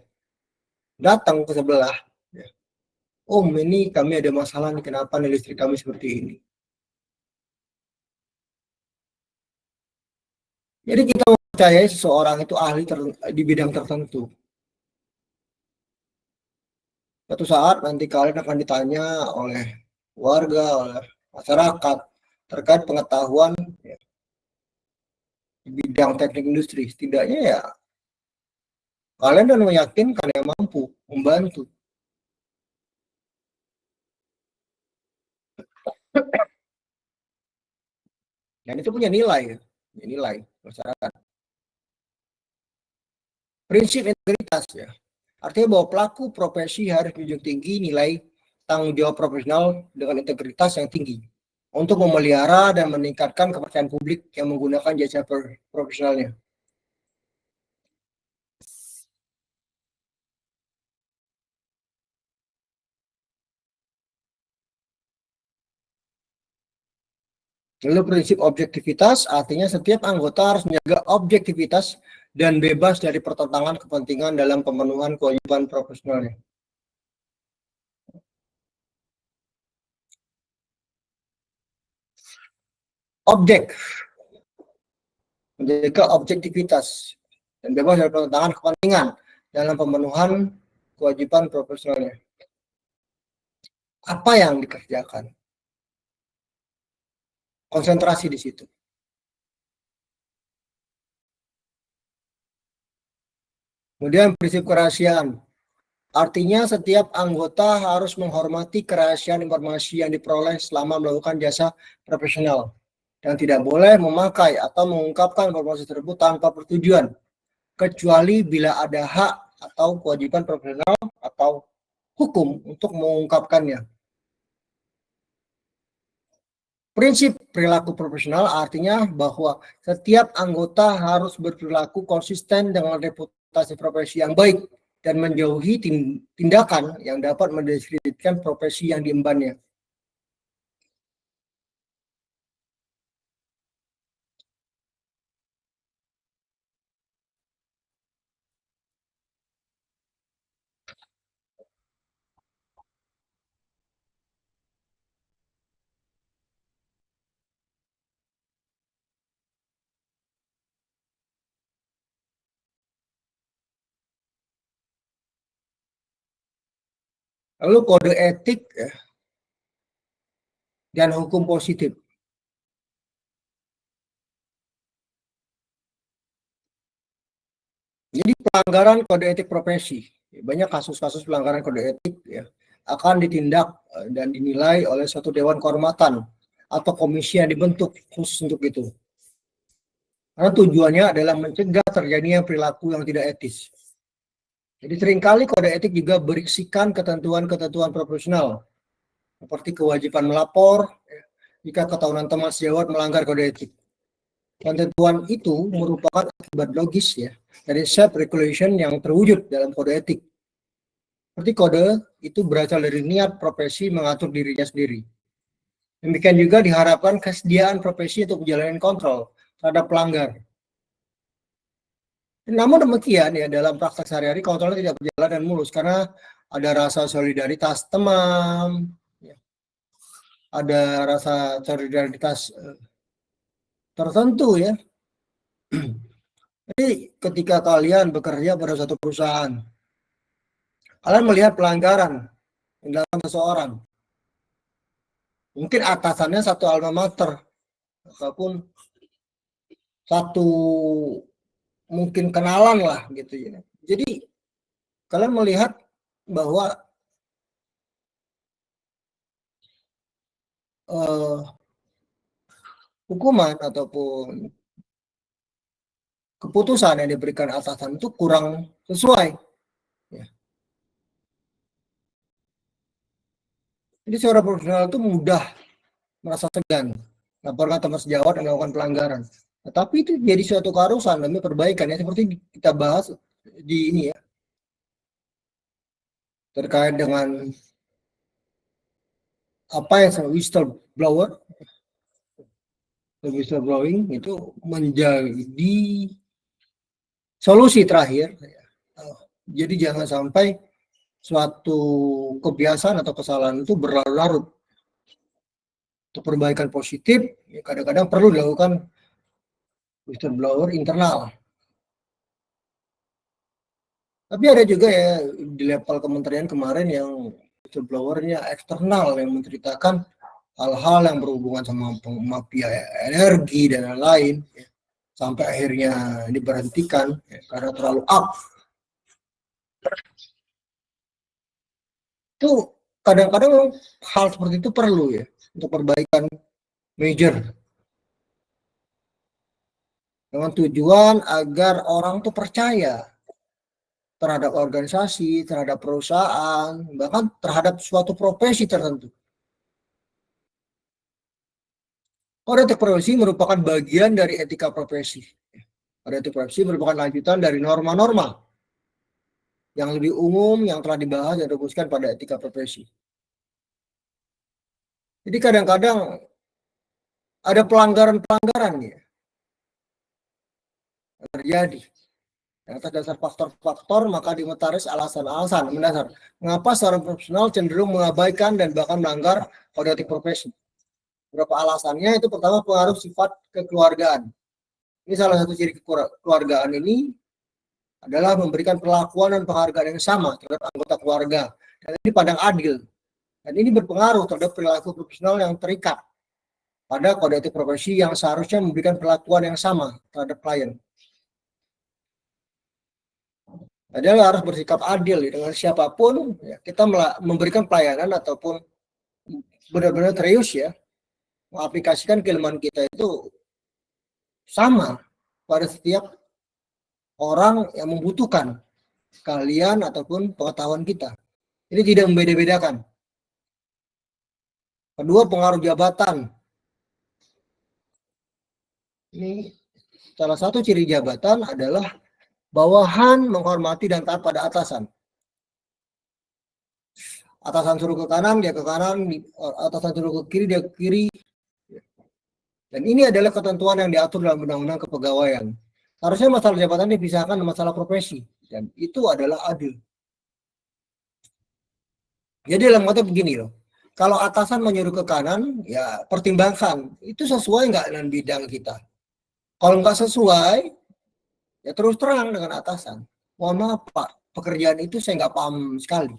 datang ke sebelah. Ya. Om, ini kami ada masalah nih, kenapa nih listrik kami seperti ini? Jadi kita mempercayai seseorang itu ahli di bidang tertentu. Suatu saat nanti kalian akan ditanya oleh warga, oleh masyarakat terkait pengetahuan ya, di bidang teknik industri. Setidaknya ya kalian dan meyakinkan yang mampu membantu. Dan itu punya nilai, ya. Nilai masyarakat. Prinsip integritas ya. Artinya bahwa pelaku profesi harus menjunjung tinggi nilai tanggung jawab profesional dengan integritas yang tinggi untuk memelihara dan meningkatkan kepercayaan publik yang menggunakan jasa profesionalnya. Lalu prinsip objektivitas artinya setiap anggota harus menjaga objektivitas dan bebas dari pertentangan kepentingan dalam pemenuhan kewajiban profesionalnya. Objek, menjaga objektivitas dan bebas dari pertentangan kepentingan dalam pemenuhan kewajiban profesionalnya. Apa yang dikerjakan? Konsentrasi di situ. Kemudian prinsip kerahasiaan. Artinya setiap anggota harus menghormati kerahasiaan informasi yang diperoleh selama melakukan jasa profesional dan tidak boleh memakai atau mengungkapkan informasi tersebut tanpa persetujuan kecuali bila ada hak atau kewajiban profesional atau hukum untuk mengungkapkannya. Prinsip perilaku profesional artinya bahwa setiap anggota harus berperilaku konsisten dengan reputasi profesi yang baik dan menjauhi tindakan yang dapat mendiskreditkan profesi yang diembannya. Lalu kode etik dan hukum positif. Jadi pelanggaran kode etik profesi, banyak kasus-kasus pelanggaran kode etik ya, akan ditindak dan dinilai oleh suatu dewan kehormatan atau komisi yang dibentuk khusus untuk itu. Karena tujuannya adalah mencegah terjadinya perilaku yang tidak etis. Jadi seringkali kode etik juga berisikan ketentuan-ketentuan profesional, seperti kewajiban melapor jika ketahuan teman sejawat melanggar kode etik. Ketentuan itu merupakan akibat logis ya dari self-regulation yang terwujud dalam kode etik. Seperti kode itu berasal dari niat profesi mengatur dirinya sendiri. Demikian juga diharapkan kesediaan profesi untuk menjalani kontrol terhadap pelanggar. Namun demikian ya dalam praktek sehari-hari kontrolnya tidak berjalan dan mulus karena ada rasa solidaritas teman, ya. Ada rasa solidaritas tertentu ya. Jadi ketika kalian bekerja pada satu perusahaan, kalian melihat pelanggaran yang dilakukan seseorang, mungkin atasannya satu alma mater ataupun satu mungkin kenalan lah gitu ya. Jadi kalian melihat bahwa hukuman ataupun keputusan yang diberikan atasan itu kurang sesuai. Ya. Jadi seorang profesional itu mudah merasa segan laporkan teman sejawat yang melakukan pelanggaran. Tetapi itu jadi suatu keharusan demi perbaikan ya seperti kita bahas di ini ya terkait dengan apa yang whistleblower, whistleblowing itu menjadi solusi terakhir. Jadi jangan sampai suatu kebiasaan atau kesalahan itu berlarut-larut. Untuk perbaikan positif, kadang-kadang perlu dilakukan whistleblower internal. Tapi ada juga ya di level kementerian kemarin yang whistleblowernya eksternal yang menceritakan hal-hal yang berhubungan sama mafia energi dan lain-lain, ya. Sampai akhirnya diberhentikan ya, karena terlalu up. Itu kadang-kadang hal seperti itu perlu ya untuk perbaikan major dengan tujuan agar orang tuh percaya terhadap organisasi, terhadap perusahaan, bahkan terhadap suatu profesi tertentu. Kode etik profesi merupakan bagian dari etika profesi. Kode etik profesi merupakan lanjutan dari norma-norma yang lebih umum yang telah dibahas dan dirumuskan pada etika profesi. Jadi kadang-kadang ada pelanggaran-pelanggaran ya yang terjadi. Atas dasar faktor-faktor maka dimutaris alasan-alasan mendasar mengapa seorang profesional cenderung mengabaikan dan bahkan melanggar kode etik profesi. Beberapa alasannya itu pertama pengaruh sifat kekeluargaan. Ini salah satu ciri kekeluargaan ini adalah memberikan perlakuan dan penghargaan yang sama terhadap anggota keluarga. Dan ini pandang adil. Dan ini berpengaruh terhadap perilaku profesional yang terikat pada kode etik profesi yang seharusnya memberikan perlakuan yang sama terhadap klien. Adalah harus bersikap adil ya, dengan siapapun ya, kita memberikan pelayanan ataupun benar-benar serius ya mengaplikasikan keilmuan kita itu sama pada setiap orang yang membutuhkan keahlian ataupun pengetahuan kita. Ini tidak membeda-bedakan. Kedua, pengaruh jabatan. Ini salah satu ciri jabatan adalah bawahan menghormati dan taat pada atasan. Atasan suruh ke kanan, dia ke kanan. Atasan suruh ke kiri, dia ke kiri. Dan ini adalah ketentuan yang diatur dalam undang-undang kepegawaian. Harusnya masalah jabatan dipisahkan dengan masalah profesi. Dan itu adalah adil. Jadi dalam konteks begini loh. Kalau atasan menyuruh ke kanan, ya pertimbangkan. Itu sesuai nggak dengan bidang kita. Kalau nggak sesuai, ya terus terang dengan atasan. Mohon maaf Pak, pekerjaan itu saya nggak paham sekali.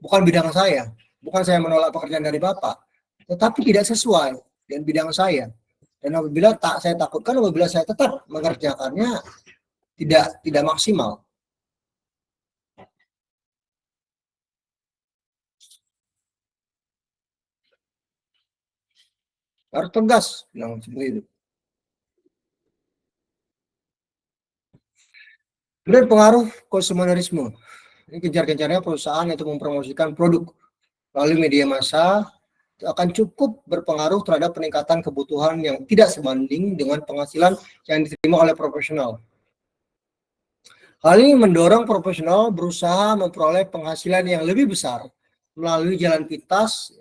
Bukan bidang saya. Bukan saya menolak pekerjaan dari Bapak. Tetapi tidak sesuai dengan bidang saya. Dan apabila saya takutkan apabila saya tetap mengerjakannya tidak maksimal. Harus tegas bilang seperti itu. Kemudian pengaruh konsumerisme. Ini gencar-gencarnya perusahaan untuk mempromosikan produk melalui media massa akan cukup berpengaruh terhadap peningkatan kebutuhan yang tidak sebanding dengan penghasilan yang diterima oleh profesional. Hal ini mendorong profesional berusaha memperoleh penghasilan yang lebih besar melalui jalan pintas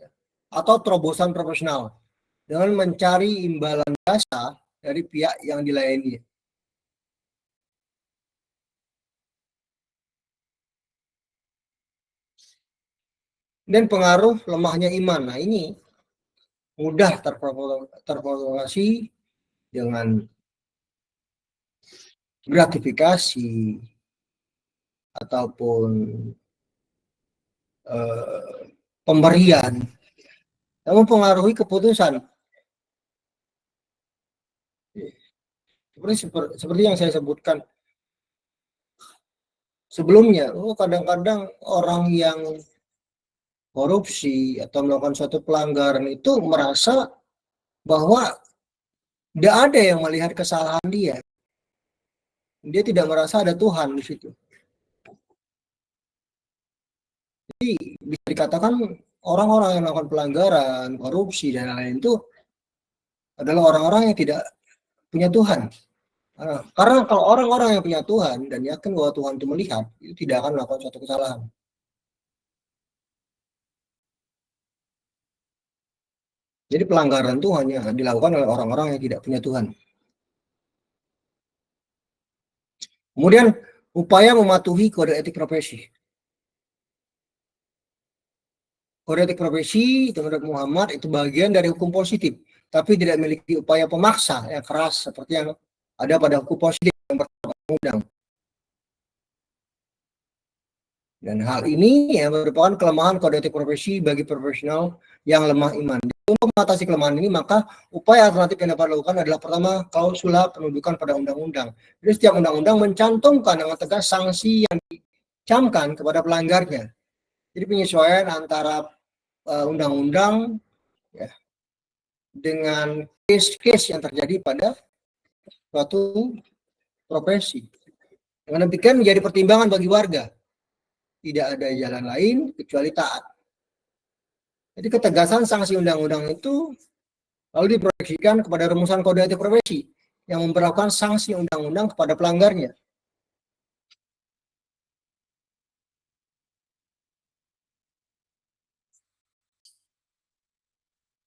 atau terobosan profesional dengan mencari imbalan jasa dari pihak yang dilayani. Dan pengaruh lemahnya iman. Nah ini mudah terprovokasi dengan gratifikasi ataupun pemberian yang mempengaruhi keputusan. Seperti yang saya sebutkan sebelumnya, kadang-kadang orang yang korupsi atau melakukan suatu pelanggaran itu merasa bahwa tidak ada yang melihat kesalahan dia. Dia tidak merasa ada Tuhan di situ. Jadi bisa dikatakan orang-orang yang melakukan pelanggaran, korupsi dan lain-lain itu adalah orang-orang yang tidak punya Tuhan. Karena kalau orang-orang yang punya Tuhan dan yakin bahwa Tuhan itu melihat, itu tidak akan melakukan suatu kesalahan. Jadi pelanggaran itu hanya dilakukan oleh orang-orang yang tidak punya Tuhan. Kemudian upaya mematuhi kode etik profesi. Kode etik profesi menurut Muhammad itu bagian dari hukum positif, tapi tidak memiliki upaya pemaksa yang keras seperti yang ada pada hukum positif yang berundang. Dan hal ini ya merupakan kelemahan kode etik profesi bagi profesional yang lemah iman. Untuk mengatasi kelemahan ini, maka upaya alternatif yang dapat dilakukan adalah pertama, klausula penundukan pada undang-undang. Jadi setiap undang-undang mencantumkan dengan tegas sanksi yang dicamkan kepada pelanggarnya. Jadi penyesuaian antara undang-undang ya, dengan case-case yang terjadi pada suatu profesi. Dengan demikian menjadi pertimbangan bagi warga tidak ada jalan lain kecuali taat. Jadi ketegasan sanksi undang-undang itu lalu diproyeksikan kepada rumusan kode etik profesi yang memperlakukan sanksi undang-undang kepada pelanggarnya.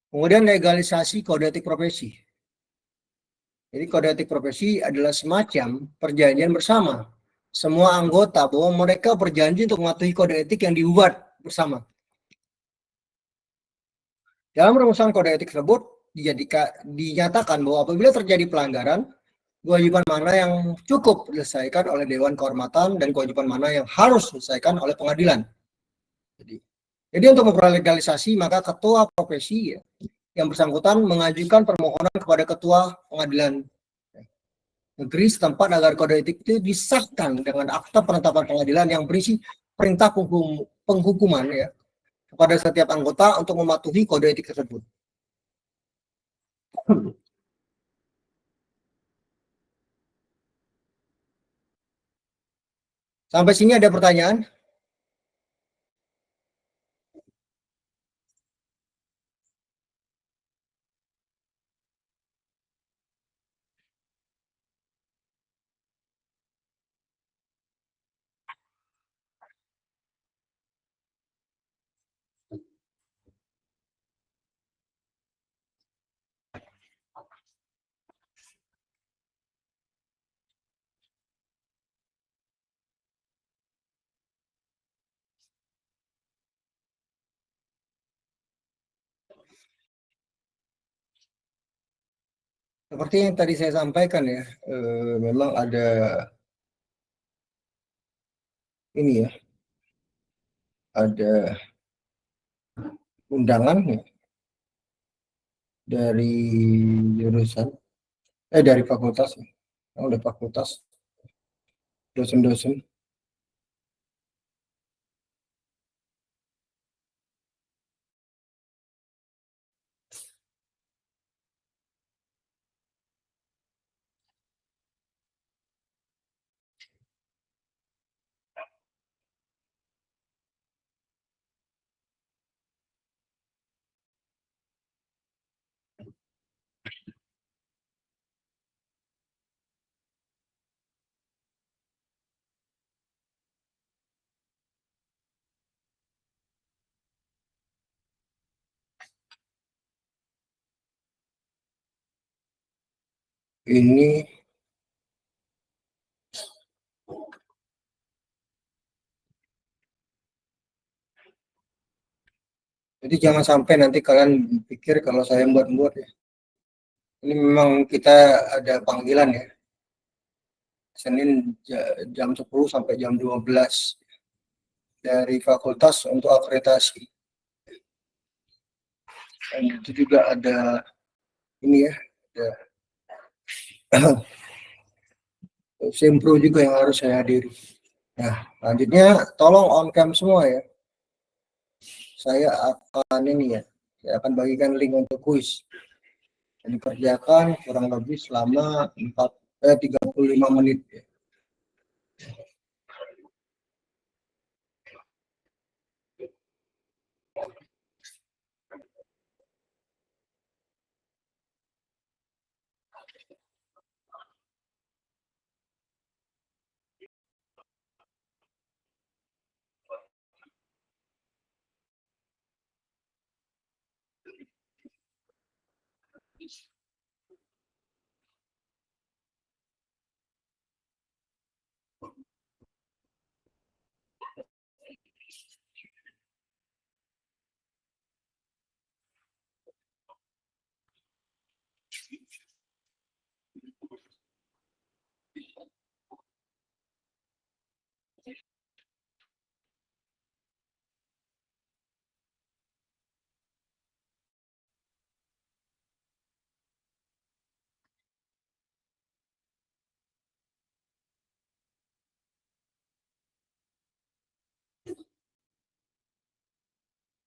Kemudian legalisasi kode etik profesi. Jadi kode etik profesi adalah semacam perjanjian bersama semua anggota bahwa mereka berjanji untuk mematuhi kode etik yang dibuat bersama. Dalam rumusan kode etik tersebut dinyatakan bahwa apabila terjadi pelanggaran, kewajiban mana yang cukup diselesaikan oleh Dewan Kehormatan dan kewajiban mana yang harus diselesaikan oleh pengadilan. Jadi untuk memperoleh legalisasi, maka ketua profesi yang bersangkutan mengajukan permohonan kepada ketua pengadilan negeri setempat agar kode etik itu disahkan dengan akta penetapan pengadilan yang berisi perintah penghukuman ya kepada setiap anggota untuk mematuhi kode etik tersebut. Sampai sini ada pertanyaan? Seperti yang tadi saya sampaikan ya, memang ada ini ya, ada undangan ya, dari jurusan, dari fakultas, oleh fakultas, dosen-dosen. Ini jadi jangan sampai nanti kalian pikir kalau saya buat-buat ya. Ini memang kita ada panggilan ya. Senin jam 10 sampai jam 12 dari fakultas untuk akreditasi. Dan itu juga ada ini ya, ada sempro juga yang harus saya hadiri. Nah, selanjutnya tolong on cam semua ya. Saya akan ini ya, saya akan bagikan link untuk kuis. Yang dikerjakan kurang lebih selama 35 menit.